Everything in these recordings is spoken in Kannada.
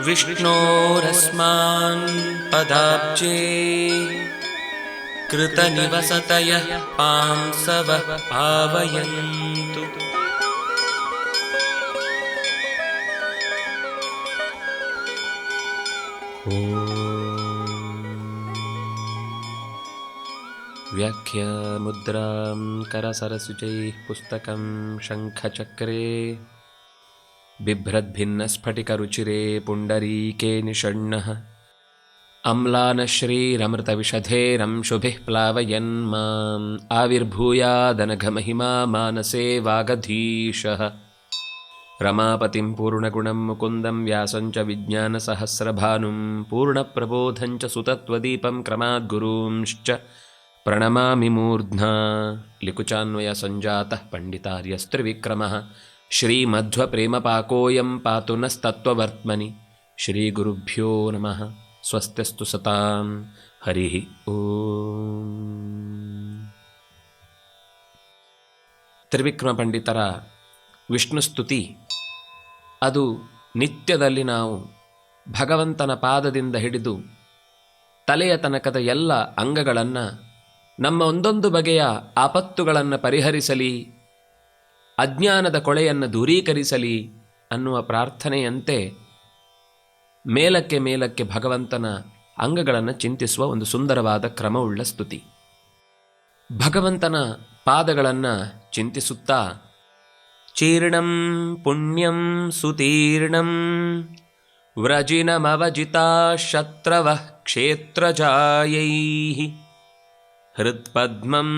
विष्णोरस्मान् पदाब्जे कृतनिवसतयः पांसवः पावयन्तु। व्याख्यामुद्रां करसरसुजैः पुस्तकं शङ्खचक्रे बिभ्रद्भिन्नस्फटिकरुचिरे पुण्डरीके निषण्णः अम्लानश्रीरमृतविशधेरंशुभिः प्लावयन् माम् आविर्भूयादनघमहिमा मानसे वागधीशः। रमापतिं पूर्णगुणं मुकुन्दं व्यासं च विज्ञानसहस्रभानुं पूर्णप्रबोधं च सुतत्वदीपं क्रमाद्गुरूंश्च प्रणमामि मूर्ध्ना। लिकुचान्वयसञ्जातः पण्डितार्यस्त्रिविक्रमः श्रीमध्वप्रेमपाकोऽयं पातु नस्तत्त्ववर्त्मनि। श्रीगुरुभ्यो नमः। स्वस्त्यस्तु सतां हरिः ಓಂ. ತ್ರಿವಿಕ್ರಮ ಪಂಡಿತರ ವಿಷ್ಣು ಸ್ತುತಿ ಅದು ನಿತ್ಯದಲ್ಲಿ ನಾವು ಭಗವಂತನ ಪಾದದಿಂದ ಹಿಡಿದು ತಲೆಯ ತನಕದ ಎಲ್ಲ ಅಂಗಗಳನ್ನು ನಮ್ಮ ಒಂದೊಂದು ಬಗೆಯ ಆಪತ್ತುಗಳನ್ನು ಪರಿಹರಿಸಲಿ, ಅಜ್ಞಾನದ ಕೊಳೆಯನ್ನು ದೂರೀಕರಿಸಲಿ ಅನ್ನುವ ಪ್ರಾರ್ಥನೆಯಂತೆ ಮೇಲಕ್ಕೆ ಮೇಲಕ್ಕೆ ಭಗವಂತನ ಅಂಗಗಳನ್ನು ಚಿಂತಿಸುವ ಒಂದು ಸುಂದರವಾದ ಕ್ರಮವುಳ್ಳ ಸ್ತುತಿ. ಭಗವಂತನ ಪಾದಗಳನ್ನು ಚಿಂತಿಸುತ್ತಾ ಚೀರ್ಣಂ ಪುಣ್ಯಂ ಸುತೀರ್ಣಂ ವ್ರಜಿನಮವಜಿತಾ ಶತ್ರವಃ ಕ್ಷೇತ್ರಜಾಯೈಃ ಹೃತ್ಪದ್ಮಂ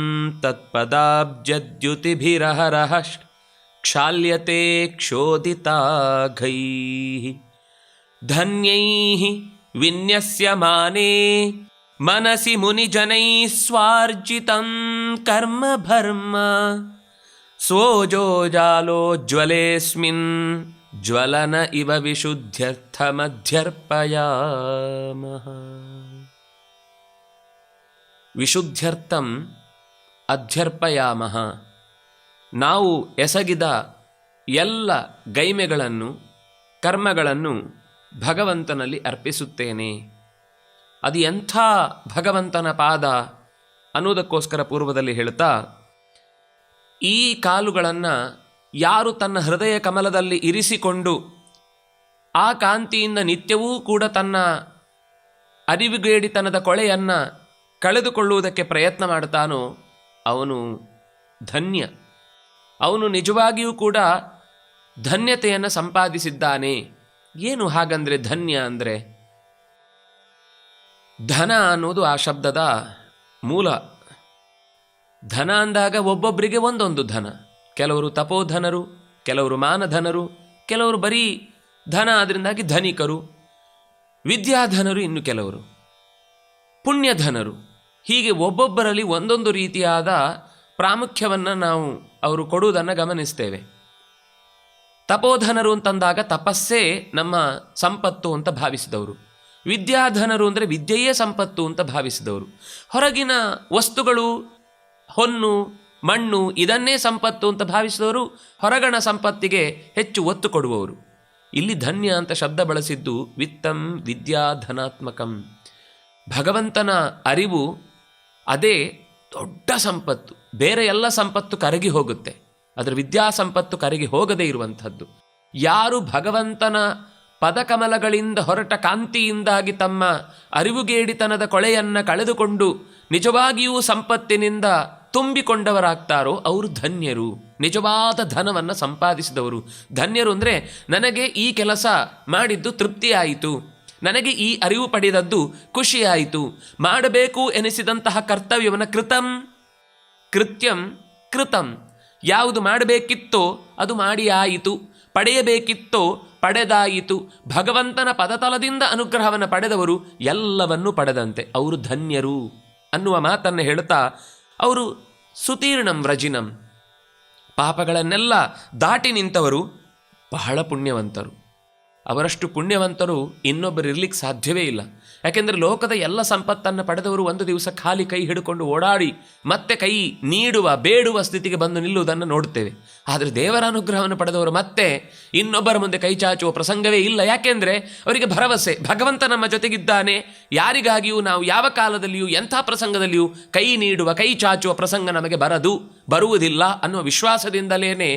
ತತ್ಪದಾಬ್ಜದ್ಯುತಿಭಿರಹರಃ ಕ್ಷಾಲ್ಯತೆ ಕ್ಷೋದಿತಾಘೈಃ ಧನ್ಯೈಃ ವಿನ್ಯಸ್ಯಮಾನೆ ಮನಸಿ ಮುನಿಜನೈಃ ಸ್ವಾರ್ಜಿತಂ ಕರ್ಮಭರ್ಮ ಸ್ವೋಜೋಜಾಲೋಜ್ವಲೇಸ್ಮಿನ್ ಜ್ವಲನ ಇವ ವಿಶುದ್ಧ್ಯರ್ಥಮಧ್ಯರ್ಪಯಾಮಃ. ವಿಶುದ್ಧ್ಯರ್ಥಂ ಅಧ್ಯರ್ಪಯಾಮಃ. ನಾವು ಎಸಗಿದ ಎಲ್ಲ ಗೈಮೆಗಳನ್ನು ಕರ್ಮಗಳನ್ನು ಭಗವಂತನಲ್ಲಿ ಅರ್ಪಿಸುತ್ತೇನೆ. ಅದು ಎಂಥ ಭಗವಂತನ ಪಾದ ಅನ್ನೋದಕ್ಕೋಸ್ಕರ ಪೂರ್ವದಲ್ಲಿ ಹೇಳ್ತಾ, ಈ ಕಾಲುಗಳನ್ನು ಯಾರು ತನ್ನ ಹೃದಯ ಕಮಲದಲ್ಲಿ ಇರಿಸಿಕೊಂಡು ಆ ಕಾಂತಿಯಿಂದ ನಿತ್ಯವೂ ಕೂಡ ತನ್ನ ಅರಿವುಗೇಡಿತನದ ಕೊಳೆಯನ್ನು ಕಳೆದುಕೊಳ್ಳುವುದಕ್ಕೆ ಪ್ರಯತ್ನ ಮಾಡ್ತಾನೋ ಅವನು ಧನ್ಯ. ಅವನು ನಿಜವಾಗಿಯೂ ಕೂಡ ಧನ್ಯತೆಯನ್ನು ಸಂಪಾದಿಸಿದ್ದಾನೆ. ಏನು ಹಾಗಂದರೆ ಧನ್ಯ ಅಂದರೆ? ಧನ ಅನ್ನೋದು ಆ ಶಬ್ದದ ಮೂಲ. ಧನ ಅಂದಾಗ ಒಬ್ಬೊಬ್ಬರಿಗೆ ಒಂದೊಂದು ಧನ. ಕೆಲವರು ತಪೋಧನರು, ಕೆಲವರು ಮಾನಧನರು, ಕೆಲವರು ಬರೀ ಧನ ಅದರಿಂದಾಗಿ ಧನಿಕರು, ವಿದ್ಯಾಧನರು, ಇನ್ನು ಕೆಲವರು ಪುಣ್ಯಧನರು. ಹೀಗೆ ಒಬ್ಬೊಬ್ಬರಲ್ಲಿ ಒಂದೊಂದು ರೀತಿಯಾದ ಪ್ರಾಮುಖ್ಯವನ್ನು ನಾವು ಅವರು ಕೊಡುವುದನ್ನು ಗಮನಿಸ್ತೇವೆ. ತಪೋಧನರು ಅಂತಂದಾಗ ತಪಸ್ಸೇ ನಮ್ಮ ಸಂಪತ್ತು ಅಂತ ಭಾವಿಸಿದವರು. ವಿದ್ಯಾಧನರು ಅಂದರೆ ವಿದ್ಯೆಯೇ ಸಂಪತ್ತು ಅಂತ ಭಾವಿಸಿದವರು. ಹೊರಗಿನ ವಸ್ತುಗಳು, ಹೊನ್ನು ಮಣ್ಣು ಇದನ್ನೇ ಸಂಪತ್ತು ಅಂತ ಭಾವಿಸಿದವರು ಹೊರಗಣ ಸಂಪತ್ತಿಗೆ ಹೆಚ್ಚು ಒತ್ತು ಕೊಡುವವರು. ಇಲ್ಲಿ ಧನ್ಯ ಅಂತ ಶಬ್ದ ಬಳಸಿದ್ದು ವಿತ್ತಂ ವಿದ್ಯಾಧನಾತ್ಮಕಂ. ಭಗವಂತನ ಅರಿವು ಅದೇ ದೊಡ್ಡ ಸಂಪತ್ತು. ಬೇರೆ ಎಲ್ಲ ಸಂಪತ್ತು ಕರಗಿ ಹೋಗುತ್ತೆ, ಅದರ ವಿದ್ಯಾಸಂಪತ್ತು ಕರಗಿ ಹೋಗದೇ ಇರುವಂಥದ್ದು. ಯಾರು ಭಗವಂತನ ಪದಕಮಲಗಳಿಂದ ಹೊರಟ ಕಾಂತಿಯಿಂದಾಗಿ ತಮ್ಮ ಅರಿವುಗೇಡಿತನದ ಕೊಳೆಯನ್ನು ಕಳೆದುಕೊಂಡು ನಿಜವಾಗಿಯೂ ಸಂಪತ್ತಿನಿಂದ ತುಂಬಿಕೊಂಡವರಾಗ್ತಾರೋ ಅವರು ಧನ್ಯರು, ನಿಜವಾದ ಧನವನ್ನು ಸಂಪಾದಿಸಿದವರು. ಧನ್ಯರು ಅಂದರೆ ನನಗೆ ಈ ಕೆಲಸ ಮಾಡಿದ್ದು ತೃಪ್ತಿಯಾಯಿತು, ನನಗೆ ಈ ಅರಿವು ಪಡೆದದ್ದು ಖುಷಿಯಾಯಿತು, ಮಾಡಬೇಕು ಎನಿಸಿದಂತಹ ಕರ್ತವ್ಯವನ್ನು ಕೃತಂ ಕೃತ್ಯಂ ಕೃತಂ, ಯಾವುದು ಮಾಡಬೇಕಿತ್ತೋ ಅದು ಮಾಡಿ ಆಯಿತು, ಪಡೆಯಬೇಕಿತ್ತೋ ಪಡೆದಾಯಿತು. ಭಗವಂತನ ಪದತಲದಿಂದ ಅನುಗ್ರಹವನ್ನು ಪಡೆದವರು ಎಲ್ಲವನ್ನೂ ಪಡೆದಂತೆ ಅವರು ಧನ್ಯರು ಅನ್ನುವ ಮಾತನ್ನು ಹೇಳ್ತಾ ಅವರು ಸುತೀರ್ಣಂ ವ್ರಜಿನಂ, ಪಾಪಗಳನ್ನೆಲ್ಲ ದಾಟಿ ನಿಂತವರು ಬಹಳ ಪುಣ್ಯವಂತರು. ಅವರಷ್ಟು ಪುಣ್ಯವಂತರು ಇನ್ನೊಬ್ಬರು ಇರಲಿಕ್ಕೆ ಸಾಧ್ಯವೇ ಇಲ್ಲ. ಯಾಕೆಂದರೆ ಲೋಕದ ಎಲ್ಲ ಸಂಪತ್ತನ್ನು ಪಡೆದವರು ಒಂದು ದಿವಸ ಖಾಲಿ ಕೈ ಹಿಡ್ಕೊಂಡು ಓಡಾಡಿ ಮತ್ತೆ ಕೈ ನೀಡುವ ಬೇಡುವ ಸ್ಥಿತಿಗೆ ಬಂದು ನಿಲ್ಲುವುದನ್ನು ನೋಡುತ್ತೇವೆ. ಆದರೆ ದೇವರ ಅನುಗ್ರಹವನ್ನು ಪಡೆದವರು ಮತ್ತೆ ಇನ್ನೊಬ್ಬರ ಮುಂದೆ ಕೈ ಚಾಚುವ ಪ್ರಸಂಗವೇ ಇಲ್ಲ. ಯಾಕೆಂದರೆ ಅವರಿಗೆ ಭರವಸೆ, ಭಗವಂತ ನಮ್ಮ ಜೊತೆಗಿದ್ದಾನೆ, ಯಾರಿಗಾಗಿಯೂ ನಾವು ಯಾವ ಕಾಲದಲ್ಲಿಯೂ ಎಂಥ ಪ್ರಸಂಗದಲ್ಲಿಯೂ ಕೈ ನೀಡುವ ಕೈ ಚಾಚುವ ಪ್ರಸಂಗ ನಮಗೆ ಬರುವುದಿಲ್ಲ ಅನ್ನುವ ವಿಶ್ವಾಸದಿಂದಲೇ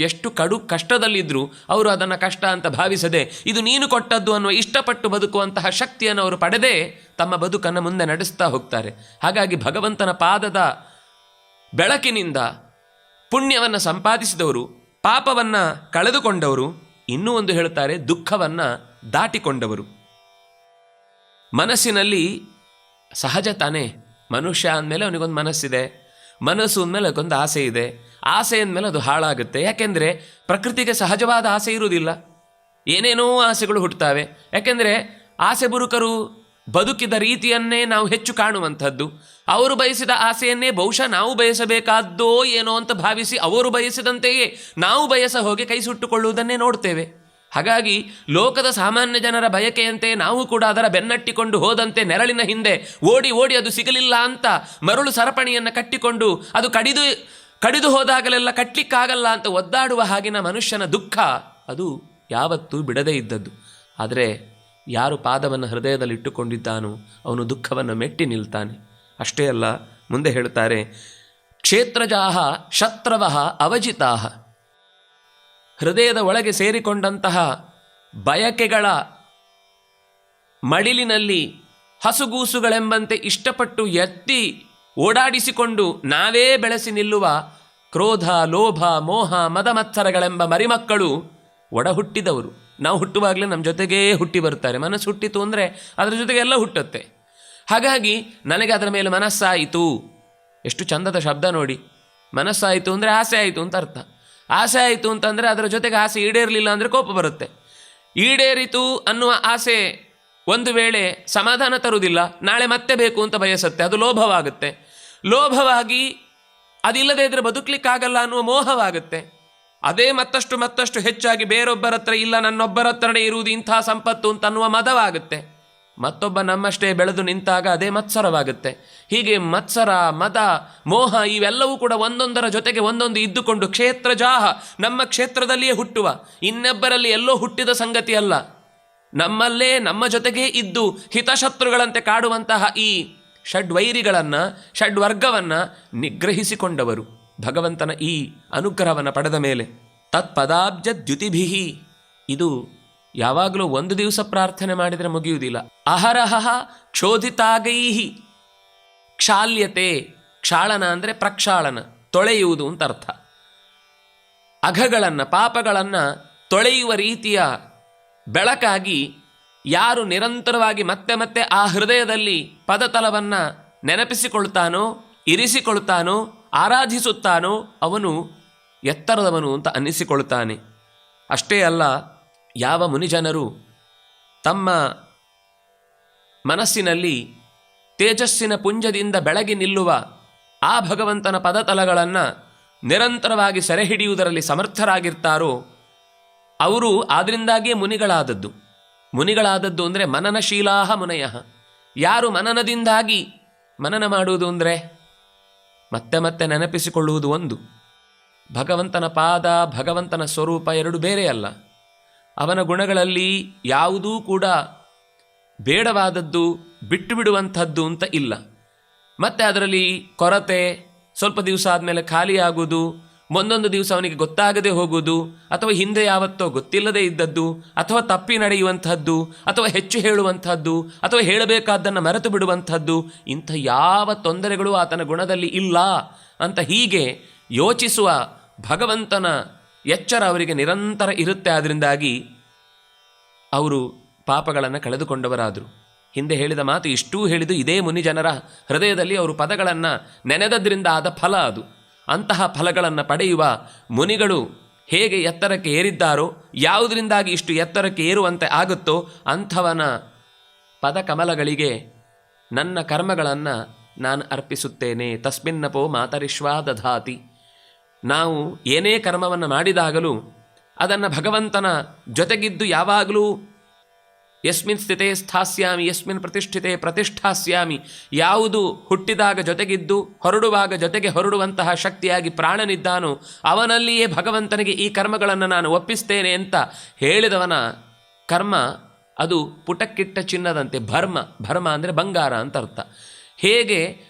ಎಷ್ಟು ಕಡು ಕಷ್ಟದಲ್ಲಿದ್ದರೂ ಅವರು ಅದನ್ನು ಕಷ್ಟ ಅಂತ ಭಾವಿಸದೆ ಇದು ನೀನು ಕೊಟ್ಟದ್ದು ಅನ್ನುವ ಇಷ್ಟಪಟ್ಟು ಬದುಕುವಂತಹ ಶಕ್ತಿಯನ್ನು ಅವರು ಪಡೆದೇ ತಮ್ಮ ಬದುಕನ್ನು ಮುಂದೆ ನಡೆಸ್ತಾ ಹೋಗ್ತಾರೆ. ಹಾಗಾಗಿ ಭಗವಂತನ ಪಾದದ ಬೆಳಕಿನಿಂದ ಪುಣ್ಯವನ್ನು ಸಂಪಾದಿಸಿದವರು, ಪಾಪವನ್ನು ಕಳೆದುಕೊಂಡವರು, ಇನ್ನೂ ಒಂದು ಹೇಳ್ತಾರೆ ದುಃಖವನ್ನು ದಾಟಿಕೊಂಡವರು. ಮನಸ್ಸಿನಲ್ಲಿ ಸಹಜ ತಾನೇ, ಮನುಷ್ಯ ಅಂದಮೇಲೆ ಅವನಿಗೊಂದು ಮನಸ್ಸಿದೆ, ಮನಸ್ಸು ಅಂದಮೇಲೆ ಅದಕ್ಕೊಂದು ಆಸೆ ಇದೆ, ಆಸೆ ಅಂದಮೇಲೆ ಅದು ಹಾಳಾಗುತ್ತೆ. ಯಾಕೆಂದರೆ ಪ್ರಕೃತಿಗೆ ಸಹಜವಾದ ಆಸೆ ಇರುವುದಿಲ್ಲ, ಏನೇನೋ ಆಸೆಗಳು ಹುಟ್ಟುತ್ತವೆ. ಯಾಕೆಂದರೆ ಆಸೆ ಬುರುಕರು ಬದುಕಿದ ರೀತಿಯನ್ನೇ ನಾವು ಹೆಚ್ಚು ಕಾಣುವಂಥದ್ದು. ಅವರು ಬಯಸಿದ ಆಸೆಯನ್ನೇ ಬಹುಶಃ ನಾವು ಬಯಸಬೇಕಾದ್ದೋ ಏನೋ ಅಂತ ಭಾವಿಸಿ ಅವರು ಬಯಸಿದಂತೆಯೇ ನಾವು ಬಯಸ ಹೋಗಿ ಕೈ ಸುಟ್ಟುಕೊಳ್ಳುವುದನ್ನೇ ನೋಡ್ತೇವೆ. ಹಾಗಾಗಿ ಲೋಕದ ಸಾಮಾನ್ಯ ಜನರ ಬಯಕೆಯಂತೆ ನಾವು ಕೂಡ ಅದರ ಬೆನ್ನಟ್ಟಿಕೊಂಡು ಹೋದಂತೆ ನೆರಳಿನ ಹಿಂದೆ ಓಡಿ ಓಡಿ ಅದು ಸಿಗಲಿಲ್ಲ ಅಂತ ಮರಳು ಸರಪಣಿಯನ್ನು ಕಟ್ಟಿಕೊಂಡು ಅದು ಕಡಿದು ಹೋದಾಗಲೆಲ್ಲ ಕಟ್ಟಲಿಕ್ಕಾಗಲ್ಲ ಅಂತ ಒದ್ದಾಡುವ ಹಾಗಿನ ಮನುಷ್ಯನ ದುಃಖ ಅದು ಯಾವತ್ತೂ ಬಿಡದೇ ಇದ್ದದ್ದು. ಆದರೆ ಯಾರು ಪಾದವನ್ನು ಹೃದಯದಲ್ಲಿ ಇಟ್ಟುಕೊಂಡಿದ್ದಾನೋ ಅವನು ದುಃಖವನ್ನು ಮೆಟ್ಟಿ ನಿಲ್ತಾನೆ. ಅಷ್ಟೇ ಅಲ್ಲ, ಮುಂದೆ ಹೇಳ್ತಾರೆ, ಕ್ಷೇತ್ರಜಾಹ ಶತ್ರವಃ ಅವಜಿತಾಹ. ಹೃದಯದ ಒಳಗೆ ಸೇರಿಕೊಂಡಂತಹ ಬಯಕೆಗಳ ಮಡಿಲಿನಲ್ಲಿ ಹಸುಗೂಸುಗಳೆಂಬಂತೆ ಇಷ್ಟಪಟ್ಟು ಎತ್ತಿ ಓಡಾಡಿಸಿಕೊಂಡು ನಾವೇ ಬೆಳೆಸಿ ನಿಲ್ಲುವ ಕ್ರೋಧ, ಲೋಭ, ಮೋಹ, ಮದಮತ್ಸರಗಳೆಂಬ ಮರಿಮಕ್ಕಳು ಒಡ ಹುಟ್ಟಿದವರು. ನಾವು ಹುಟ್ಟುವಾಗಲೇ ನಮ್ಮ ಜೊತೆಗೇ ಹುಟ್ಟಿ ಬರ್ತಾರೆ. ಮನಸ್ಸು ಹುಟ್ಟಿತು ಅಂದರೆ ಅದರ ಜೊತೆಗೆ ಎಲ್ಲ ಹುಟ್ಟುತ್ತೆ. ಹಾಗಾಗಿ ನನಗೆ ಅದರ ಮೇಲೆ ಮನಸ್ಸಾಯಿತು, ಎಷ್ಟು ಚಂದದ ಶಬ್ದ ನೋಡಿ. ಮನಸ್ಸಾಯಿತು ಅಂದರೆ ಆಸೆ ಆಯಿತು ಅಂತ ಅರ್ಥ. ಆಸೆ ಆಯಿತು ಅಂತಂದರೆ ಅದರ ಜೊತೆಗೆ ಆಸೆ ಈಡೇರಲಿಲ್ಲ ಅಂದರೆ ಕೋಪ ಬರುತ್ತೆ. ಈಡೇರಿತು ಅನ್ನುವ ಆಸೆ ಒಂದು ವೇಳೆ ಸಮಾಧಾನ ತರುವುದಿಲ್ಲ, ನಾಳೆ ಮತ್ತೆ ಬೇಕು ಅಂತ ಬಯಸುತ್ತೆ, ಅದು ಲೋಭವಾಗುತ್ತೆ. ಲೋಭವಾಗಿ ಅದಿಲ್ಲದೇ ಇದ್ದರೆ ಬದುಕಲಿಕ್ಕಾಗಲ್ಲ ಅನ್ನುವ ಮೋಹವಾಗುತ್ತೆ. ಅದೇ ಮತ್ತಷ್ಟು ಹೆಚ್ಚಾಗಿ ಬೇರೊಬ್ಬರ ಹತ್ರ ಇಲ್ಲ ನನ್ನೊಬ್ಬರ ಹತ್ರನೇ ಇರುವುದು ಇಂಥ ಸಂಪತ್ತು ಅಂತ ಅನ್ನುವ ಮದವಾಗುತ್ತೆ. ಮತ್ತೊಬ್ಬ ನಮ್ಮಷ್ಟೇ ಬೆಳೆದು ನಿಂತಾಗ ಅದೇ ಮತ್ಸರವಾಗುತ್ತೆ. ಹೀಗೆ ಮತ್ಸರ, ಮದ, ಮೋಹ ಇವೆಲ್ಲವೂ ಕೂಡ ಒಂದೊಂದರ ಜೊತೆಗೆ ಒಂದೊಂದು ಇದ್ದುಕೊಂಡು ಕ್ಷೇತ್ರಜಾಹ, ನಮ್ಮ ಕ್ಷೇತ್ರದಲ್ಲಿಯೇ ಹುಟ್ಟುವ, ಇನ್ನೊಬ್ಬರಲ್ಲಿ ಎಲ್ಲೋ ಹುಟ್ಟಿದ ಸಂಗತಿ ಅಲ್ಲ, ನಮ್ಮಲ್ಲೇ ನಮ್ಮ ಜೊತೆಗೇ ಇದ್ದು ಹಿತಶತ್ರುಗಳಂತೆ ಕಾಡುವಂತಹ ಈ ಷಡ್ವೈರಿಗಳನ್ನು, ಷಡ್ವರ್ಗವನ್ನು ನಿಗ್ರಹಿಸಿಕೊಂಡವರು ಭಗವಂತನ ಈ ಅನುಗ್ರಹವನ್ನು ಪಡೆದ ಮೇಲೆ. ತತ್ಪದಾಬ್ಜ ದ್ಯುತಿಭಿಹಿ, ಇದು ಯಾವಾಗಲೂ ಒಂದು ದಿವಸ ಪ್ರಾರ್ಥನೆ ಮಾಡಿದರೆ ಮುಗಿಯುವುದಿಲ್ಲ. ಅಹರಹ ಕ್ಷೋಧಿತಾಗೈಹಿ ಕ್ಷಾಲ್ಯತೆ. ಕ್ಷಾಳನ ಅಂದರೆ ಪ್ರಕ್ಷಾಳನ, ತೊಳೆಯುವುದು ಅಂತ ಅರ್ಥ. ಅಘಗಳನ್ನು, ಪಾಪಗಳನ್ನು ತೊಳೆಯುವ ರೀತಿಯ ಬೆಳಕಾಗಿ ಯಾರು ನಿರಂತರವಾಗಿ ಮತ್ತೆ ಮತ್ತೆ ಆ ಹೃದಯದಲ್ಲಿ ಪದತಲವನ್ನು ನೆನಪಿಸಿಕೊಳ್ತಾನೋ, ಇರಿಸಿಕೊಳ್ತಾನೋ, ಆರಾಧಿಸುತ್ತಾನೋ ಅವನು ಎತ್ತರದವನು ಅಂತ ಅನ್ನಿಸಿಕೊಳ್ತಾನೆ. ಅಷ್ಟೇ ಅಲ್ಲ, ಯಾವ ಮುನಿಜನರು ತಮ್ಮ ಮನಸ್ಸಿನಲ್ಲಿ ತೇಜಸ್ಸಿನ ಪುಂಜದಿಂದ ಬೆಳಗಿ ನಿಲ್ಲುವ ಆ ಭಗವಂತನ ಪದತಲಗಳನ್ನು ನಿರಂತರವಾಗಿ ಸೆರೆ ಹಿಡಿಯುವುದರಲ್ಲಿ ಸಮರ್ಥರಾಗಿರ್ತಾರೋ ಅವರು ಆದ್ದರಿಂದಾಗಿಯೇ ಮುನಿಗಳಾದದ್ದು ಅಂದರೆ ಮನನಶೀಲಾಹ ಮುನಯಃ. ಯಾರು ಮನನದಿಂದಾಗಿ ಮನನ ಮಾಡುವುದು ಅಂದರೆ ಮತ್ತೆ ಮತ್ತೆ ನೆನಪಿಸಿಕೊಳ್ಳುವುದು ಒಂದು. ಭಗವಂತನ ಪಾದ, ಭಗವಂತನ ಸ್ವರೂಪ ಎರಡು ಬೇರೆ ಅಲ್ಲ. ಅವನ ಗುಣಗಳಲ್ಲಿ ಯಾವುದೂ ಕೂಡ ಬೇಡವಾದದ್ದು, ಬಿಟ್ಟು ಬಿಡುವಂಥದ್ದು ಅಂತ ಇಲ್ಲ. ಮತ್ತು ಅದರಲ್ಲಿ ಕೊರತೆ, ಸ್ವಲ್ಪ ದಿವಸ ಆದಮೇಲೆ ಖಾಲಿಯಾಗುವುದು, ಒಂದೊಂದು ದಿವಸ ಅವನಿಗೆ ಗೊತ್ತಾಗದೆ ಹೋಗುವುದು, ಅಥವಾ ಹಿಂದೆ ಯಾವತ್ತೋ ಗೊತ್ತಿಲ್ಲದೆ ಇದ್ದದ್ದು, ಅಥವಾ ತಪ್ಪಿ ನಡೆಯುವಂಥದ್ದು, ಅಥವಾ ಹೆಚ್ಚು ಹೇಳುವಂಥದ್ದು, ಅಥವಾ ಹೇಳಬೇಕಾದ್ದನ್ನು ಮರೆತು ಬಿಡುವಂಥದ್ದು, ಇಂಥ ಯಾವ ತೊಂದರೆಗಳು ಆತನ ಗುಣದಲ್ಲಿ ಇಲ್ಲ ಅಂತ ಹೀಗೆ ಯೋಚಿಸುವ ಭಗವಂತನ ಎಚ್ಚರ ಅವರಿಗೆ ನಿರಂತರ ಇರುತ್ತೆ. ಆದ್ದರಿಂದಾಗಿ ಅವರು ಪಾಪಗಳನ್ನು ಕಳೆದುಕೊಂಡವರಾದರು. ಹಿಂದೆ ಹೇಳಿದ ಮಾತು ಇಷ್ಟೂ ಹೇಳಿದು ಇದೇ ಮುನಿಜನರ ಹೃದಯದಲ್ಲಿ ಅವರು ಪದಗಳನ್ನು ನೆನೆದದ್ರಿಂದ ಆದ ಫಲ ಅದು. ಅಂತಹ ಫಲಗಳನ್ನು ಪಡೆಯುವ ಮುನಿಗಳು ಹೇಗೆ ಎತ್ತರಕ್ಕೆ ಏರಿದ್ದಾರೋ, ಯಾವುದರಿಂದಾಗಿ ಇಷ್ಟು ಎತ್ತರಕ್ಕೆ ಏರುವಂತೆ ಆಗುತ್ತೋ ಅಂಥವನ ಪದಕಮಲಗಳಿಗೆ ನನ್ನ ಕರ್ಮಗಳನ್ನು ನಾನು ಅರ್ಪಿಸುತ್ತೇನೆ. ತಸ್ಮಿನ್ನಪೋ ಮಾತರಿಶ್ವಾ ದಧಾತಿ. ನಾವು ಏನೇ ಕರ್ಮವನ್ನು ಮಾಡಿದಾಗಲೂ ಅದನ್ನು ಭಗವಂತನ ಜೊತೆಗಿದ್ದು ಯಾವಾಗಲೂ ಯಸ್ಮಿನ್ ಸ್ಥಿತೇ ಸ್ಥಾಸ್ಯಾಮಿ ಯಸ್ಮಿನ್ ಪ್ರತಿಷ್ಠಿತೆ ಪ್ರತಿಷ್ಠಾಸ್ಯಾಮಿ. ಯಾವುದು ಹುಟ್ಟಿದಾಗ ಜೊತೆಗಿದ್ದು ಹೊರಡುವಾಗ ಜೊತೆಗೆ ಹೊರಡುವಂತಹ ಶಕ್ತಿಯಾಗಿ ಪ್ರಾಣನಿದ್ದಾನೋ ಅವನಲ್ಲಿಯೇ ಭಗವಂತನಿಗೆ ಈ ಕರ್ಮಗಳನ್ನು ನಾನು ಒಪ್ಪಿಸ್ತೇನೆ ಅಂತ ಹೇಳಿದವನ ಕರ್ಮ ಅದು ಪುಟಕ್ಕಿಟ್ಟ ಚಿನ್ನದಂತೆ. ಭರ್ಮ ಅಂದರೆ ಬಂಗಾರ ಅಂತ ಅರ್ಥ. ಹೇಗೆ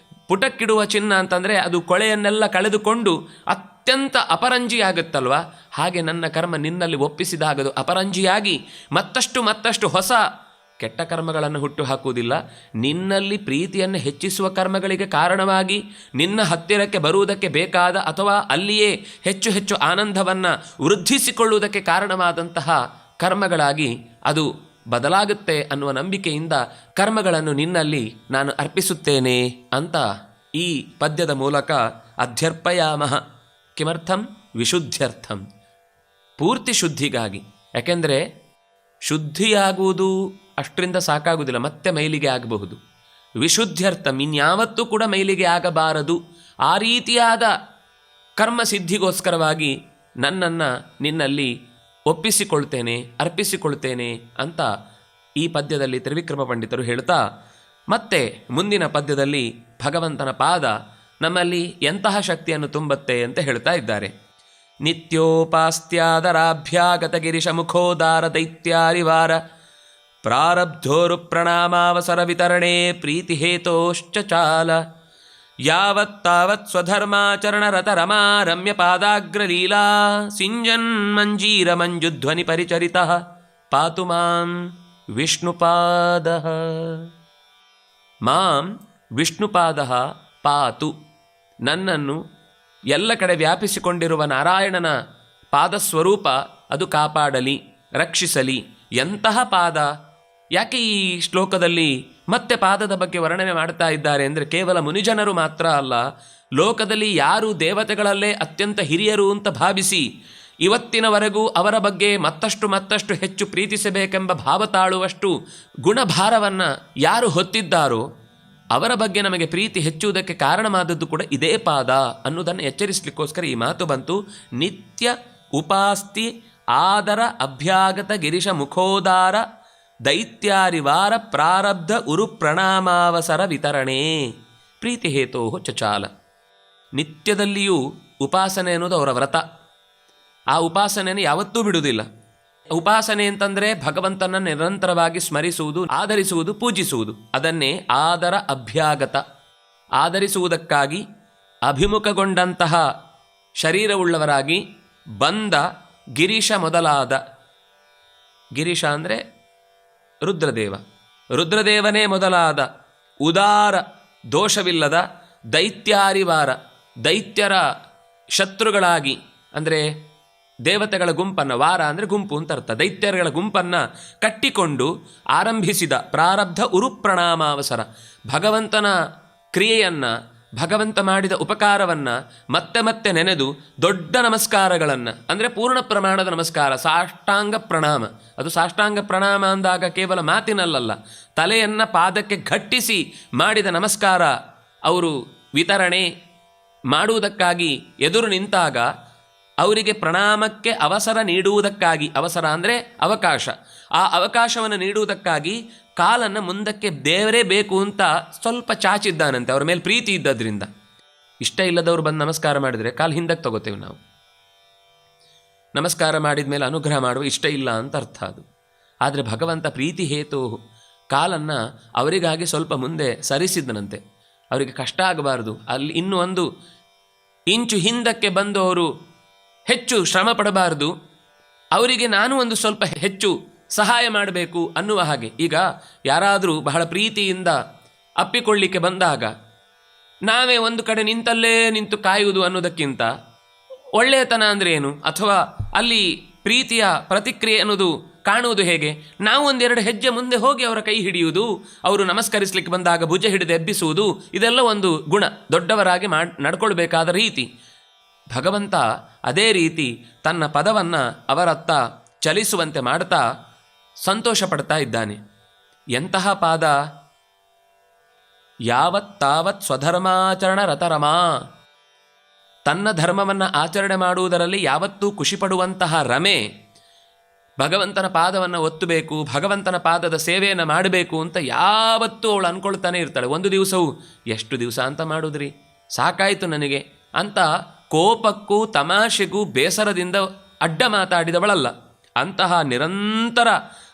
ಪುಟಕ್ಕಿಡುವ ಚಿನ್ನ ಅಂತಂದರೆ ಅದು ಕೊಳೆಯನ್ನೆಲ್ಲ ಕಳೆದುಕೊಂಡು ಅತ್ಯಂತ ಅಪರಂಜಿಯಾಗುತ್ತಲ್ವ, ಹಾಗೆ ನನ್ನ ಕರ್ಮ ನಿನ್ನಲ್ಲಿ ಒಪ್ಪಿಸಿದಾಗದು ಅಪರಂಜಿಯಾಗಿ ಮತ್ತಷ್ಟು ಹೊಸ ಕೆಟ್ಟ ಕರ್ಮಗಳನ್ನು ಹುಟ್ಟು ಹಾಕುವುದಿಲ್ಲ. ನಿನ್ನಲ್ಲಿ ಪ್ರೀತಿಯನ್ನು ಹೆಚ್ಚಿಸುವ ಕರ್ಮಗಳಿಗೆ ಕಾರಣವಾಗಿ ನಿನ್ನ ಹತ್ತಿರಕ್ಕೆ ಬರುವುದಕ್ಕೆ ಬೇಕಾದ ಅಥವಾ ಅಲ್ಲಿಯೇ ಹೆಚ್ಚು ಆನಂದವನ್ನು ವೃದ್ಧಿಸಿಕೊಳ್ಳುವುದಕ್ಕೆ ಕಾರಣವಾದಂತಹ ಕರ್ಮಗಳಾಗಿ ಅದು ಬದಲಾಗುತ್ತೆ ಅನ್ನುವ ನಂಬಿಕೆಯಿಂದ ಕರ್ಮಗಳನ್ನು ನಿನ್ನಲ್ಲಿ ನಾನು ಅರ್ಪಿಸುತ್ತೇನೆ ಅಂತ ಈ ಪದ್ಯದ ಮೂಲಕ ಅಧ್ಯರ್ಪಯಾಮಃ. ಕಿಮರ್ಥಂ? ವಿಶುದ್ಧ್ಯರ್ಥಂ, ಪೂರ್ತಿ ಶುದ್ಧಿಗಾಗಿ. ಯಾಕೆಂದರೆ ಶುದ್ಧಿಯಾಗುವುದು ಅಷ್ಟರಿಂದ ಸಾಕಾಗುವುದಿಲ್ಲ, ಮತ್ತೆ ಮೈಲಿಗೆ ಆಗಬಹುದು. ವಿಶುದ್ಧ್ಯರ್ಥಂ, ಇನ್ಯಾವತ್ತೂ ಕೂಡ ಮೈಲಿಗೆ ಆಗಬಾರದು. ಆ ರೀತಿಯಾದ ಕರ್ಮ ಸಿದ್ಧಿಗೋಸ್ಕರವಾಗಿ ನನ್ನನ್ನು ನಿನ್ನಲ್ಲಿ ಒಪ್ಪಿಸಿಕೊಳ್ತೇನೆ, ಅರ್ಪಿಸಿಕೊಳ್ತೇನೆ ಅಂತ ಈ ಪದ್ಯದಲ್ಲಿ ತ್ರಿವಿಕ್ರಮ ಪಂಡಿತರು ಹೇಳ್ತಾ, ಮತ್ತೆ ಮುಂದಿನ ಪದ್ಯದಲ್ಲಿ ಭಗವಂತನ ಪಾದ ನಮ್ಮಲ್ಲಿ ಎಂತಹ ಶಕ್ತಿಯನ್ನು ತುಂಬತ್ತೆ ಅಂತ ಹೇಳ್ತಾ ಇದ್ದಾರೆ. ನಿತ್ಯೋಪಾಸ್ತ್ಯಾದರಾಭ್ಯಾಗತ ಗಿರಿಶ ಮುಖೋದಾರ ದೈತ್ಯಾರಿವಾರ ಪ್ರಾರಬ್ಧೋರು ಪ್ರಣಾಮಾವಸರ ವಿತರಣೆ ಪ್ರೀತಿ ಹೇತೋಶ್ಚ ಚಾಲ ಯಾವತ್ತಾವತ್ ಸ್ವಧರ್ಮಾಚರಣ ರತ ರಮಾ ರಮ್ಯ ಪಾದಾಗ್ರಲೀಲಾ ಸಿಂಜನ್ ಮಂಜೀರ ಮಂಜುಧ್ವನಿ ಪರಿಚರಿತ ಪಾತು ಮಾಂ ವಿಷ್ಣುಪಾದ. ಮಾಂ ವಿಷ್ಣುಪಾದ ಪಾತು, ನನ್ನನ್ನು ಎಲ್ಲ ಕಡೆ ವ್ಯಾಪಿಸಿಕೊಂಡಿರುವ ನಾರಾಯಣನ ಪಾದಸ್ವರೂಪ ಅದು ಕಾಪಾಡಲಿ, ರಕ್ಷಿಸಲಿ. ಎಂತಹ ಪಾದ! ಯಾಕೆ ಈ ಶ್ಲೋಕದಲ್ಲಿ ಮತ್ತೆ ಪಾದದ ಬಗ್ಗೆ ವರ್ಣನೆ ಮಾಡ್ತಾ ಇದ್ದಾರೆ ಅಂದರೆ, ಕೇವಲ ಮುನಿಜನರು ಮಾತ್ರ ಅಲ್ಲ, ಲೋಕದಲ್ಲಿ ಯಾರು ದೇವತೆಗಳಲ್ಲೇ ಅತ್ಯಂತ ಹಿರಿಯರು ಅಂತ ಭಾವಿಸಿ ಇವತ್ತಿನವರೆಗೂ ಅವರ ಬಗ್ಗೆ ಮತ್ತಷ್ಟು ಹೆಚ್ಚು ಪ್ರೀತಿಸಬೇಕೆಂಬ ಭಾವ ತಾಳುವಷ್ಟು ಗುಣಭಾರವನ್ನು ಯಾರು ಹೊತ್ತಿದ್ದಾರೋ ಅವರ ಬಗ್ಗೆ ನಮಗೆ ಪ್ರೀತಿ ಹೆಚ್ಚುವುದಕ್ಕೆ ಕಾರಣವಾದದ್ದು ಕೂಡ ಇದೇ ಪಾದ ಅನ್ನೋದನ್ನು ಎಚ್ಚರಿಸಲಿಕ್ಕೋಸ್ಕರ ಈ ಮಾತು ಬಂತು. ನಿತ್ಯ ಉಪಾಸ್ತಿ ಆದರ ಅಭ್ಯಾಗತ ಗಿರಿಶ ಮುಖೋದಾರ ದೈತ್ಯಾರಿವಾರ ಪ್ರಾರಬ್ಧ ಉರು ಪ್ರಣಾಮಾವಸರ ವಿತರಣೆ ಪ್ರೀತಿ ಹೇತೋ ಚಚಾಲ. ನಿತ್ಯದಲ್ಲಿಯೂ ಉಪಾಸನೆ ಅನ್ನೋದು ಅವರ ವ್ರತ. ಆ ಉಪಾಸನೆಯನ್ನು ಯಾವತ್ತೂ ಬಿಡುವುದಿಲ್ಲ. ಉಪಾಸನೆ ಅಂತಂದರೆ ಭಗವಂತನ ನಿರಂತರವಾಗಿ ಸ್ಮರಿಸುವುದು, ಆಧರಿಸುವುದು, ಪೂಜಿಸುವುದು. ಅದನ್ನೇ ಆದರ ಅಭ್ಯಾಗತ. ಆಧರಿಸುವುದಕ್ಕಾಗಿ ಅಭಿಮುಖಗೊಂಡಂತಹ ಶರೀರವುಳ್ಳವರಾಗಿ ಬಂದ ಗಿರೀಶ ಮೊದಲಾದ, ಗಿರೀಶ ಅಂದರೆ ರುದ್ರದೇವ, ರುದ್ರದೇವನೇ ಮೊದಲಾದ ಉದಾರ ದೋಷವಿಲ್ಲದ ದೈತ್ಯಾರಿವಾರ, ದೈತ್ಯರ ಶತ್ರುಗಳಾಗಿ ಅಂದರೆ ದೇವತೆಗಳ ಗುಂಪನ್ನು, ವಾರ ಅಂದರೆ ಗುಂಪು ಅಂತ ಅರ್ಥ, ದೈತ್ಯರುಗಳ ಗುಂಪನ್ನು ಕಟ್ಟಿಕೊಂಡು ಆರಂಭಿಸಿದ ಪ್ರಾರಬ್ಧ ಉರು ಪ್ರಣಾಮಾವಸರ, ಭಗವಂತನ ಕ್ರಿಯೆಯನ್ನು, ಭಗವಂತ ಮಾಡಿದ ಉಪಕಾರವನ್ನು ಮತ್ತೆ ನೆನೆದು ದೊಡ್ಡ ನಮಸ್ಕಾರಗಳನ್ನು ಅಂದರೆ ಪೂರ್ಣ ಪ್ರಮಾಣದ ನಮಸ್ಕಾರ, ಸಾಷ್ಟಾಂಗ ಪ್ರಣಾಮ. ಅದು ಸಾಷ್ಟಾಂಗ ಪ್ರಣಾಮ ಅಂದಾಗ ಕೇವಲ ಮಾತಿನಲ್ಲಲ್ಲ, ತಲೆಯನ್ನು ಪಾದಕ್ಕೆ ಘಟ್ಟಿಸಿ ಮಾಡಿದ ನಮಸ್ಕಾರ. ಅವರು ವಿತರಣೆ ಮಾಡುವುದಕ್ಕಾಗಿ ಎದುರು ನಿಂತಾಗ ಅವರಿಗೆ ಪ್ರಣಾಮಕ್ಕೆ ಅವಸರ ನೀಡುವುದಕ್ಕಾಗಿ, ಅವಸರ ಅಂದರೆ ಅವಕಾಶ, ಆ ಅವಕಾಶವನ್ನು ನೀಡುವುದಕ್ಕಾಗಿ ಕಾಲನ್ನು ಮುಂದಕ್ಕೆ ದೇವರೇ ಬೇಕು ಅಂತ ಸ್ವಲ್ಪ ಚಾಚಿದ್ದಾನಂತೆ. ಅವರ ಮೇಲೆ ಪ್ರೀತಿ ಇದ್ದದ್ರಿಂದ. ಇಷ್ಟ ಇಲ್ಲದವರು ಬಂದು ನಮಸ್ಕಾರ ಮಾಡಿದರೆ ಕಾಲು ಹಿಂದಕ್ಕೆ ತಗೋತೇವೆ ನಾವು. ನಮಸ್ಕಾರ ಮಾಡಿದ ಮೇಲೆ ಅನುಗ್ರಹ ಮಾಡುವ ಇಷ್ಟ ಇಲ್ಲ ಅಂತ ಅರ್ಥ ಅದು. ಆದರೆ ಭಗವಂತ ಪ್ರೀತಿ ಹೇತು ಕಾಲನ್ನು ಅವರಿಗಾಗಿ ಸ್ವಲ್ಪ ಮುಂದೆ ಸರಿಸಿದ್ದನಂತೆ. ಅವರಿಗೆ ಕಷ್ಟ ಆಗಬಾರ್ದು, ಅಲ್ಲಿ ಇನ್ನೂ ಒಂದು ಇಂಚು ಹಿಂದಕ್ಕೆ ಬಂದು ಅವರು ಹೆಚ್ಚು ಶ್ರಮ ಪಡಬಾರದು, ಅವರಿಗೆ ನಾನು ಒಂದು ಸ್ವಲ್ಪ ಹೆಚ್ಚು ಸಹಾಯ ಮಾಡಬೇಕು ಅನ್ನುವ ಹಾಗೆ. ಈಗ ಯಾರಾದರೂ ಬಹಳ ಪ್ರೀತಿಯಿಂದ ಅಪ್ಪಿಕೊಳ್ಳಿಕ್ಕೆ ಬಂದಾಗ ನಾವೇ ಒಂದು ಕಡೆ ನಿಂತಲ್ಲೇ ನಿಂತು ಕಾಯುವುದು ಅನ್ನೋದಕ್ಕಿಂತ ಒಳ್ಳೆಯತನ ಅಂದರೆ ಏನು, ಅಥವಾ ಅಲ್ಲಿ ಪ್ರೀತಿಯ ಪ್ರತಿಕ್ರಿಯೆ ಅನ್ನೋದು ಕಾಣುವುದು ಹೇಗೆ? ನಾವು ಒಂದೆರಡು ಹೆಜ್ಜೆ ಮುಂದೆ ಹೋಗಿ ಅವರ ಕೈ ಹಿಡಿಯುವುದು, ಅವರು ನಮಸ್ಕರಿಸಲಿಕ್ಕೆ ಬಂದಾಗ ಭುಜ ಹಿಡಿದು ಎಬ್ಬಿಸುವುದು, ಇದೆಲ್ಲ ಒಂದು ಗುಣ, ದೊಡ್ಡವರಾಗಿ ನಡ್ಕೊಳ್ಬೇಕಾದ ರೀತಿ. ಭಗವಂತ ಅದೇ ರೀತಿ ತನ್ನ ಪದವನ್ನು ಅವರತ್ತ ಚಲಿಸುವಂತೆ ಮಾಡ್ತಾ ಸಂತೋಷ ಪಡ್ತಾ ಇದ್ದಾನೆ. ಎಂತಹ ಪಾದ! ಯಾವತ್ತಾವತ್ ಸ್ವಧರ್ಮಾಚರಣ ರತರಮಾ, ತನ್ನ ಧರ್ಮವನ್ನು ಆಚರಣೆ ಮಾಡುವುದರಲ್ಲಿ ಯಾವತ್ತೂ ಖುಷಿಪಡುವಂತಹ ರಮೆ ಭಗವಂತನ ಪಾದವನ್ನು ಒತ್ತಬೇಕು, ಭಗವಂತನ ಪಾದದ ಸೇವೆಯನ್ನು ಮಾಡಬೇಕು ಅಂತ ಯಾವತ್ತೂ ಅವಳು ಅಂದ್ಕೊಳ್ತಾನೆ ಇರ್ತಾಳೆ. ಒಂದು ದಿವಸವೂ ಎಷ್ಟು ದಿವಸ ಅಂತ ಮಾಡೋದ್ರಿ, ಸಾಕಾಯಿತು ನನಗೆ ಅಂತ ಕೋಪಕ್ಕೂ ತಮಾಷೆಗೂ ಬೇಸರದಿಂದ ಅಡ್ಡ ಮಾತಾಡಿದವಳಲ್ಲ. ಅಂತಹ ನಿರಂತರ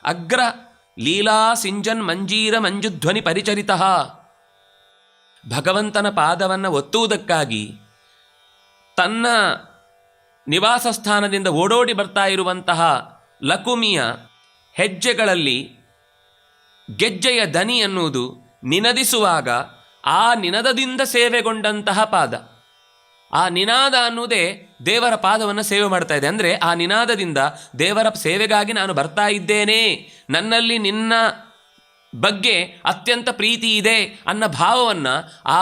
ಅಗ್ರ ಲೀಲಾ ಸಿಂಜನ್ ಮಂಜೀರ ಮಂಜುಧ್ವನಿ ಪರಿಚರಿತ ಭಗವಂತನ ಪಾದವನ್ನು ಒತ್ತುವುದಕ್ಕಾಗಿ ತನ್ನ ನಿವಾಸ ಸ್ಥಾನದಿಂದ ಓಡೋಡಿ ಬರ್ತಾ ಇರುವಂತಹ ಲಕುಮಿಯ ಹೆಜ್ಜೆಗಳಲ್ಲಿ ಗೆಜ್ಜೆಯ ದನಿ ಎನ್ನುವುದು ನಿನದಿಸುವಾಗ ಆ ನಿನದದಿಂದ ಸೇವೆಗೊಂಡಂತಹ ಪಾದ. ಆ ನಿನಾದ ಅನ್ನುವುದೇ ದೇವರ ಪಾದವನ್ನು ಸೇವೆ ಮಾಡ್ತಾ ಇದೆ. ಅಂದರೆ ಆ ನಿನಾದದಿಂದ ದೇವರ ಸೇವೆಗಾಗಿ ನಾನು ಬರ್ತಾ ಇದ್ದೇನೆ, ನನ್ನಲ್ಲಿ ನಿನ್ನ ಬಗ್ಗೆ ಅತ್ಯಂತ ಪ್ರೀತಿ ಇದೆ ಅನ್ನೋ ಭಾವವನ್ನು ಆ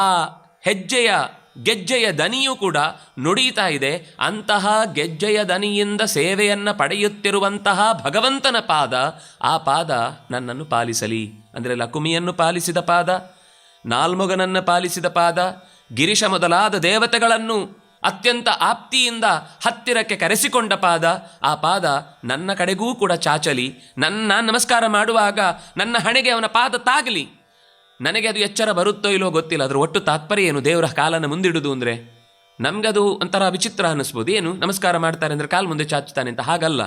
ಗೆಜ್ಜೆಯ ದನಿಯೂ ಕೂಡ ನುಡಿತಾ ಇದೆ. ಅಂತಹ ಗೆಜ್ಜೆಯ ದನಿಯಿಂದ ಸೇವೆಯನ್ನು ಪಡೆಯುತ್ತಿರುವಂತಹ ಭಗವಂತನ ಪಾದ, ಆ ಪಾದ ನನ್ನನ್ನು ಪಾಲಿಸಲಿ. ಅಂದರೆ ಲಕುಮಿಯನ್ನು ಪಾಲಿಸಿದ ಪಾದ, ನಾಲ್ಮೊಗನನ್ನು ಪಾಲಿಸಿದ ಪಾದ, ಗಿರಿಶ ಮೊದಲಾದ ದೇವತೆಗಳನ್ನು ಅತ್ಯಂತ ಆಪ್ತಿಯಿಂದ ಹತ್ತಿರಕ್ಕೆ ಕರೆಸಿಕೊಂಡ ಪಾದ, ಆ ಪಾದ ನನ್ನ ಕಡೆಗೂ ಕೂಡ ಚಾಚಲಿ. ನನ್ನ ನಮಸ್ಕಾರ ಮಾಡುವಾಗ ನನ್ನ ಹಣೆಗೆ ಅವನ ಪಾದ ತಾಗಲಿ. ನನಗೆ ಅದು ಎಚ್ಚರ ಬರುತ್ತೋ ಇಲ್ಲೋ ಗೊತ್ತಿಲ್ಲ. ಅದರ ಒಟ್ಟು ತಾತ್ಪರ್ಯ ಏನು? ದೇವರ ಕಾಲನ್ನು ಮುಂದಿಡುವುದು ಅಂದರೆ ನಮಗದು ಒಂಥರ ವಿಚಿತ್ರ ಅನ್ನಿಸ್ಬೋದು. ಏನು ನಮಸ್ಕಾರ ಮಾಡ್ತಾರೆ ಅಂದರೆ ಕಾಲು ಮುಂದೆ ಚಾಚುತ್ತಾನೆ ಅಂತ. ಹಾಗಲ್ಲ.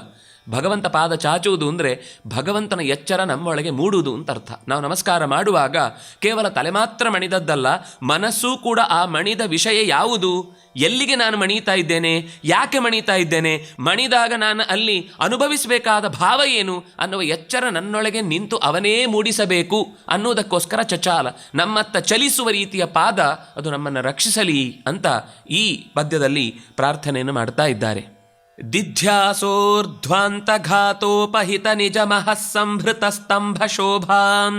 ಭಗವಂತ ಪಾದ ಚಾಚುವುದು ಅಂದರೆ ಭಗವಂತನ ಎಚ್ಚರ ನಮ್ಮೊಳಗೆ ಮೂಡುವುದು ಅಂತ ಅರ್ಥ. ನಾವು ನಮಸ್ಕಾರ ಮಾಡುವಾಗ ಕೇವಲ ತಲೆ ಮಾತ್ರ ಮಣಿದದ್ದಲ್ಲ, ಮನಸ್ಸೂ ಕೂಡ ಆ ಮಣಿದ ವಿಷಯ ಯಾವುದು, ಎಲ್ಲಿಗೆ ನಾನು ಮಣಿತಾ ಇದ್ದೇನೆ, ಯಾಕೆ ಮಣಿತಾ ಇದ್ದೇನೆ, ಮಣಿದಾಗ ನಾನು ಅಲ್ಲಿ ಅನುಭವಿಸಬೇಕಾದ ಭಾವ ಏನು ಅನ್ನುವ ಎಚ್ಚರ ನನ್ನೊಳಗೆ ನಿಂತು ಅವನೇ ಮೂಡಿಸಬೇಕು ಅನ್ನೋದಕ್ಕೋಸ್ಕರ ಚಚಾಲ ನಮ್ಮತ್ತ ಚಲಿಸುವ ರೀತಿಯ ಪಾದ ಅದು ನಮ್ಮನ್ನು ರಕ್ಷಿಸಲಿ ಅಂತ ಈ ಪದ್ಯದಲ್ಲಿ ಪ್ರಾರ್ಥನೆಯನ್ನು ಮಾಡ್ತಾ ಇದ್ದಾರೆ. ದಿಧ್ಯಾಸೋರ್ಧ್ವಾಂತಘಾತೋಪಹಿತ ನಿಜ ಮಹಸ್ಸಂಭೃತ ಸ್ತಂಭ ಶೋಭಾಂ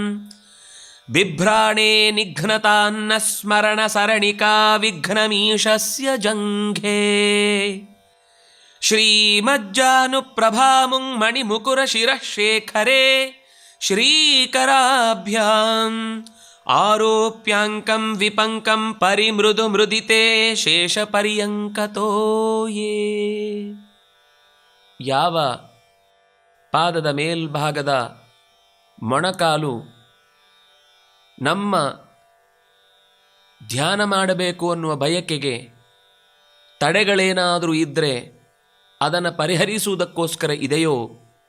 ಬಿಭ್ರಾಣೇ ನಿಘ್ನತಾನ್ನ ಸ್ಮರಣ ಸರಣಿಕಾ ವಿಘ್ನಮೀಶಸ್ಯ ಜಂಘೇ ಶ್ರೀಮಜ್ಜಾನುಪ್ರಭಾಮುಂ ಮಣಿಮುಕುರ ಶಿರಃ ಶೇಖರೇ ಶ್ರೀಕರಾಭ್ಯಾಂ ಆರೋಪ್ಯಾಂಕಂ ವಿಪಂಕಂ ಪರಿಮೃದು ಮೃದಿತೆ ಶೇಷ ಪರ್ಯಂಕತೋಯೇ. ಯಾವ ಪಾದದ ಮೇಲ್ಭಾಗದ ಮೊಣಕಾಲು ನಮ್ಮ ಧ್ಯಾನ ಮಾಡಬೇಕು ಅನ್ನುವ ಬಯಕೆಗೆ ತಡೆಗಳೇನಾದರೂ ಇದ್ದರೆ ಅದನ್ನು ಪರಿಹರಿಸುವುದಕ್ಕೋಸ್ಕರ ಇದೆಯೋ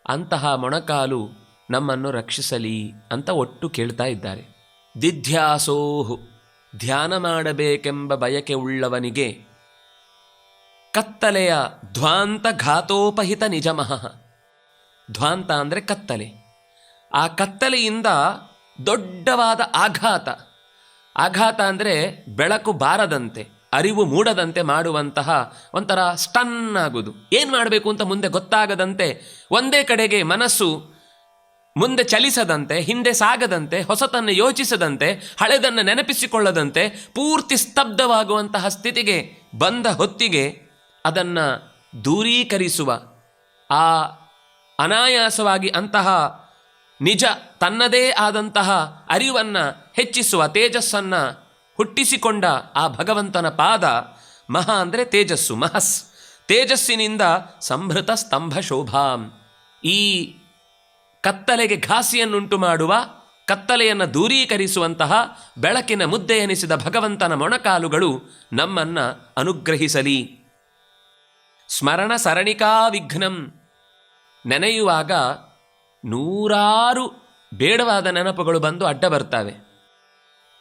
ಅಂತಹ ಮೊಣಕಾಲು ನಮ್ಮನ್ನು ರಕ್ಷಿಸಲಿ ಅಂತ ಒಟ್ಟು ಕೇಳ್ತಾ ಇದ್ದಾರೆ. ದಿಧ್ಯಾಸೋಹು ಧ್ಯಾನ ಮಾಡಬೇಕೆಂಬ ಬಯಕೆ ಉಳ್ಳವನಿಗೆ ಕತ್ತಲೆಯ ಧ್ವಾಂತ ಘಾತೋಪಹಿತ ನಿಜಮಃ. ಧ್ವಾಂತ ಅಂದರೆ ಕತ್ತಲೆ. ಆ ಕತ್ತಲೆಯಿಂದ ದೊಡ್ಡವಾದ ಆಘಾತ ಅಂದರೆ ಬೆಳಕು ಬಾರದಂತೆ, ಅರಿವು ಮೂಡದಂತೆ ಮಾಡುವಂತಹ ಒಂಥರ ಸ್ಟನ್ ಆಗುವುದು. ಏನು ಮಾಡಬೇಕು ಅಂತ ಮುಂದೆ ಗೊತ್ತಾಗದಂತೆ, ಒಂದೇ ಕಡೆಗೆ ಮನಸ್ಸು ಮುಂದೆ ಚಲಿಸದಂತೆ, ಹಿಂದೆ ಸಾಗದಂತೆ, ಹೊಸತನ್ನು ಯೋಚಿಸದಂತೆ, ಹಳೆದನ್ನು ನೆನಪಿಸಿಕೊಳ್ಳದಂತೆ ಪೂರ್ತಿ ಸ್ತಬ್ಧವಾಗುವಂತಹ ಸ್ಥಿತಿಗೆ ಬಂದ ಹೊತ್ತಿಗೆ ಅದನ್ನು ದೂರೀಕರಿಸುವ, ಆ ಅನಾಯಾಸವಾಗಿ ಅಂತಹ ನಿಜ ತನ್ನದೇ ಆದಂತಹ ಅರಿವನ್ನು ಹೆಚ್ಚಿಸುವ, ತೇಜಸ್ಸನ್ನು ಹುಟ್ಟಿಸಿಕೊಂಡ ಆ ಭಗವಂತನ ಪಾದ ಮಹಾ ಅಂದರೆ ತೇಜಸ್ಸು, ಮಹಸ್ ತೇಜಸ್ಸಿನಿಂದ ಸಂಭೃತ ಸ್ತಂಭ ಶೋಭಾಂ. ಈ ಕತ್ತಲೆಗೆ ಘಾಸಿಯನ್ನುಂಟು ಮಾಡುವ, ಕತ್ತಲೆಯನ್ನು ದೂರೀಕರಿಸುವಂತಹ ಬೆಳಕಿನ ಮುದ್ದೆ ಎನಿಸಿದ ಭಗವಂತನ ಮೊಣಕಾಲುಗಳು ನಮ್ಮನ್ನು ಅನುಗ್ರಹಿಸಲಿ. ಸ್ಮರಣ ಸರಣಿಕಾ ವಿಘ್ನಂ. ನೆನೆಯುವಾಗ ನೂರಾರು ಬೇಡವಾದ ನೆನಪುಗಳು ಬಂದು ಅಡ್ಡ ಬರ್ತವೆ.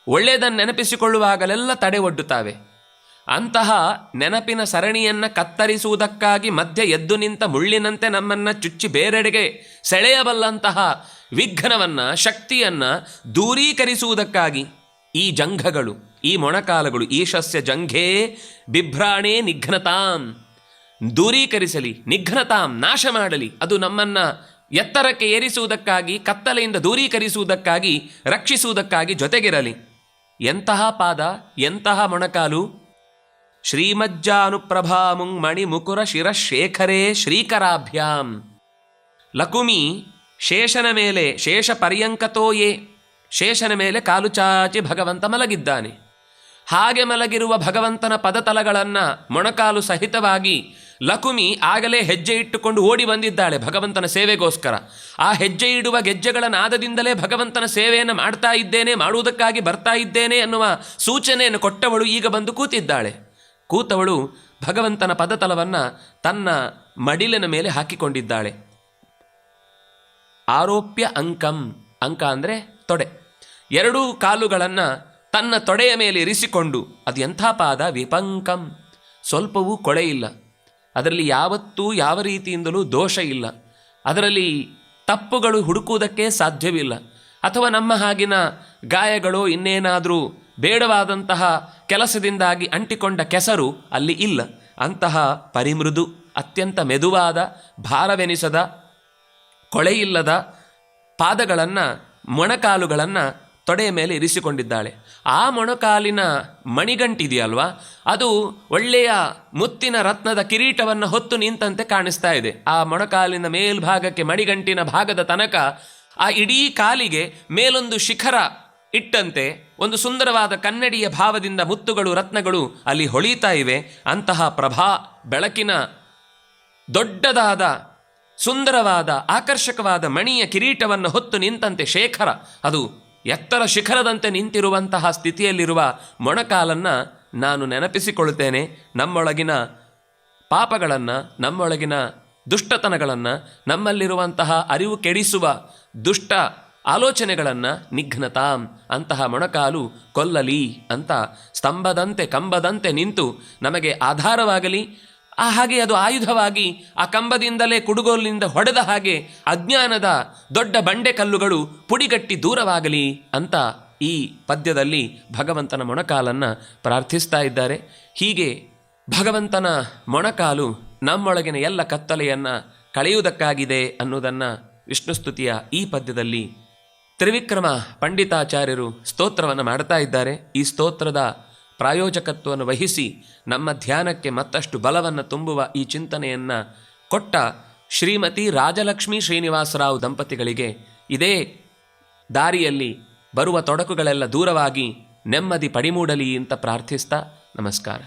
ಒಳ್ಳೆಯದನ್ನು ನೆನಪಿಸಿಕೊಳ್ಳುವಾಗಲೆಲ್ಲ ತಡೆ ಒಡ್ಡುತ್ತವೆ. ಅಂತಹ ನೆನಪಿನ ಸರಣಿಯನ್ನು ಕತ್ತರಿಸುವುದಕ್ಕಾಗಿ ಮಧ್ಯೆ ಎದ್ದು ನಿಂತ ಮುಳ್ಳಿನಂತೆ ನಮ್ಮನ್ನು ಚುಚ್ಚಿ ಬೇರೆಡೆಗೆ ಸೆಳೆಯಬಲ್ಲಂತಹ ವಿಘ್ನವನ್ನು, ಶಕ್ತಿಯನ್ನು ದೂರೀಕರಿಸುವುದಕ್ಕಾಗಿ ಈ ಜಂಘಗಳು, ಈ ಮೊಣಕಾಲುಗಳು, ಈಶಸ್ಯ ಜಂಘೇ ಬಿಭ್ರಾಣೇ ನಿಘ್ನತಾಂ, ದೂರೀಕರಿಸಲಿ, ನಿಘ್ನತಾಂ ನಾಶ ಮಾಡಲಿ. ಅದು ನಮ್ಮನ್ನು ಎತ್ತರಕ್ಕೆ ಏರಿಸುವುದಕ್ಕಾಗಿ, ಕತ್ತಲೆಯಿಂದ ದೂರೀಕರಿಸುವುದಕ್ಕಾಗಿ, ರಕ್ಷಿಸುವುದಕ್ಕಾಗಿ ಜೊತೆಗಿರಲಿ. ಎಂತಹ ಪಾದ, ಎಂತಹ ಮೊಣಕಾಲು! ಶ್ರೀಮಜ್ಜಾನುಪ್ರಭಾಮುಂ ಮಣಿಮುಕುರ ಶಿರಶೇಖರೇ ಶ್ರೀಕರಾಭ್ಯಾಂ. ಲಕುಮಿ ಶೇಷನ ಮೇಲೆ, ಶೇಷ ಪರ್ಯಂಕತೋಯೇ, ಶೇಷನ ಮೇಲೆ ಕಾಲು ಚಾಚಿ ಭಗವಂತ ಮಲಗಿದ್ದಾನೆ. ಹಾಗೆ ಮಲಗಿರುವ ಭಗವಂತನ ಪದತಲಗಳನ್ನು ಮೊಣಕಾಲು ಸಹಿತವಾಗಿ ಲಕುಮಿ ಆಗಲೇ ಹೆಜ್ಜೆ ಇಟ್ಟುಕೊಂಡು ಓಡಿ ಬಂದಿದ್ದಾಳೆ ಭಗವಂತನ ಸೇವೆಗೋಸ್ಕರ. ಆ ಹೆಜ್ಜೆ ಇಡುವ ಗೆಜ್ಜೆಗಳ ನಾದದಿಂದಲೇ ಭಗವಂತನ ಸೇವೆಯನ್ನು ಮಾಡ್ತಾ ಇದ್ದೇನೆ, ಮಾಡುವುದಕ್ಕಾಗಿ ಬರ್ತಾ ಇದ್ದೇನೆ ಅನ್ನುವ ಸೂಚನೆಯನ್ನು ಕೊಟ್ಟವಳು ಈಗ ಬಂದು ಕೂತಿದ್ದಾಳೆ. ಕೂತವಳು ಭಗವಂತನ ಪದತಲವನ್ನು ತನ್ನ ಮಡಿಲಿನ ಮೇಲೆ ಹಾಕಿಕೊಂಡಿದ್ದಾಳೆ. ಆರೋಪ್ಯ ಅಂಕಂ, ಅಂಕ ಅಂದರೆ ತೊಡೆ, ಎರಡೂ ಕಾಲುಗಳನ್ನು ತನ್ನ ತೊಡೆಯ ಮೇಲೆ ಇರಿಸಿಕೊಂಡು, ಅದು ಎಂಥ ಪಾದ, ವಿಪಂಕಂ, ಸ್ವಲ್ಪವೂ ಕೊಳೆಯಿಲ್ಲ, ಅದರಲ್ಲಿ ಯಾವತ್ತೂ ಯಾವ ರೀತಿಯಿಂದಲೂ ದೋಷ ಇಲ್ಲ, ಅದರಲ್ಲಿ ತಪ್ಪುಗಳು ಹುಡುಕುವುದಕ್ಕೆ ಸಾಧ್ಯವಿಲ್ಲ. ಅಥವಾ ನಮ್ಮ ಹಾಗಿನ ಗಾಯಗಳು ಇನ್ನೇನಾದರೂ ಬೇಡವಾದಂತಹ ಕೆಲಸದಿಂದಾಗಿ ಅಂಟಿಕೊಂಡ ಕೆಸರು ಅಲ್ಲಿ ಇಲ್ಲ. ಅಂತಹ ಪರಿಮೃದು, ಅತ್ಯಂತ ಮೆದುವಾದ, ಭಾರವೆನಿಸದ, ಕೊಳೆಯಿಲ್ಲದ ಪಾದಗಳನ್ನು, ಮೊಣಕಾಲುಗಳನ್ನು ತೊಡೆಯ ಮೇಲೆ ಇರಿಸಿಕೊಂಡಿದ್ದಾಳೆ. ಆ ಮೊಣಕಾಲಿನ ಮಣಿಗಂಟಿದೆಯಲ್ವಾ, ಅದು ಒಳ್ಳೆಯ ಮುತ್ತಿನ ರತ್ನದ ಕಿರೀಟವನ್ನು ಹೊತ್ತು ನಿಂತಂತೆ ಕಾಣಿಸ್ತಾ ಇದೆ. ಆ ಮೊಣಕಾಲಿನ ಮೇಲ್ಭಾಗಕ್ಕೆ, ಮಣಿಗಂಟಿನ ಭಾಗದ ತನಕ ಆ ಇಡೀ ಕಾಲಿಗೆ ಮೇಲೊಂದು ಶಿಖರ ಇಟ್ಟಂತೆ ಒಂದು ಸುಂದರವಾದ ಕನ್ನಡಿಯ ಭಾವದಿಂದ ಮುತ್ತುಗಳು, ರತ್ನಗಳು ಅಲ್ಲಿ ಹೊಳಿತಾ ಇವೆ. ಅಂತಹ ಪ್ರಭಾ ಬೆಳಕಿನ ದೊಡ್ಡದಾದ, ಸುಂದರವಾದ, ಆಕರ್ಷಕವಾದ ಮಣಿಯ ಕಿರೀಟವನ್ನು ಹೊತ್ತು ನಿಂತಂತೆ ಶೇಖರ, ಅದು ಎತ್ತರ ಶಿಖರದಂತೆ ನಿಂತಿರುವಂತಹ ಸ್ಥಿತಿಯಲ್ಲಿರುವ ಮೊಣಕಾಲನ್ನು ನಾನು ನೆನಪಿಸಿಕೊಳ್ಳುತ್ತೇನೆ. ನಮ್ಮೊಳಗಿನ ಪಾಪಗಳನ್ನು, ನಮ್ಮೊಳಗಿನ ದುಷ್ಟತನಗಳನ್ನು, ನಮ್ಮಲ್ಲಿರುವಂತಹ ಅರಿವು ಕೆಡಿಸುವ ದುಷ್ಟ ಆಲೋಚನೆಗಳನ್ನು ನಿಘ್ನತಾಂ, ಅಂತಹ ಮೊಣಕಾಲು ಕೊಲ್ಲಲಿ ಅಂತ ಸ್ತಂಭದಂತೆ, ಕಂಬದಂತೆ ನಿಂತು ನಮಗೆ ಆಧಾರವಾಗಲಿ. ಹಾಗೆ ಅದು ಆಯುಧವಾಗಿ ಆ ಕಂಬದಿಂದಲೇ ಕುಡುಗೋಲಿನಿಂದ ಹೊಡೆದ ಹಾಗೆ ಅಜ್ಞಾನದ ದೊಡ್ಡ ಬಂಡೆ ಕಲ್ಲುಗಳು ಪುಡಿಗಟ್ಟಿ ದೂರವಾಗಲಿ ಅಂತ ಈ ಪದ್ಯದಲ್ಲಿ ಭಗವಂತನ ಮೊಣಕಾಲನ್ನು ಪ್ರಾರ್ಥಿಸ್ತಾ ಇದ್ದಾರೆ. ಹೀಗೆ ಭಗವಂತನ ಮೊಣಕಾಲು ನಮ್ಮೊಳಗಿನ ಎಲ್ಲ ಕತ್ತಲೆಯನ್ನು ಕಳೆಯುವುದಕ್ಕಾಗಿದೆ ಅನ್ನುವುದನ್ನು ವಿಷ್ಣುಸ್ತುತಿಯ ಈ ಪದ್ಯದಲ್ಲಿ ತ್ರಿವಿಕ್ರಮ ಪಂಡಿತಾಚಾರ್ಯರು ಸ್ತೋತ್ರವನ್ನು ಮಾಡ್ತಾ ಇದ್ದಾರೆ. ಈ ಸ್ತೋತ್ರದ ಪ್ರಾಯೋಜಕತ್ವವನ್ನು ವಹಿಸಿ ನಮ್ಮ ಧ್ಯಾನಕ್ಕೆ ಮತ್ತಷ್ಟು ಬಲವನ್ನು ತುಂಬುವ ಈ ಚಿಂತನೆಯನ್ನು ಕೊಟ್ಟ ಶ್ರೀಮತಿ ರಾಜಲಕ್ಷ್ಮೀ ಶ್ರೀನಿವಾಸರಾವ್ ದಂಪತಿಗಳಿಗೆ ಇದೇ ದಾರಿಯಲ್ಲಿ ಬರುವ ತೊಡಕುಗಳೆಲ್ಲ ದೂರವಾಗಿ ನೆಮ್ಮದಿ ಪಡಿಮೂಡಲಿ ಅಂತ ಪ್ರಾರ್ಥಿಸ್ತಾ ನಮಸ್ಕಾರ.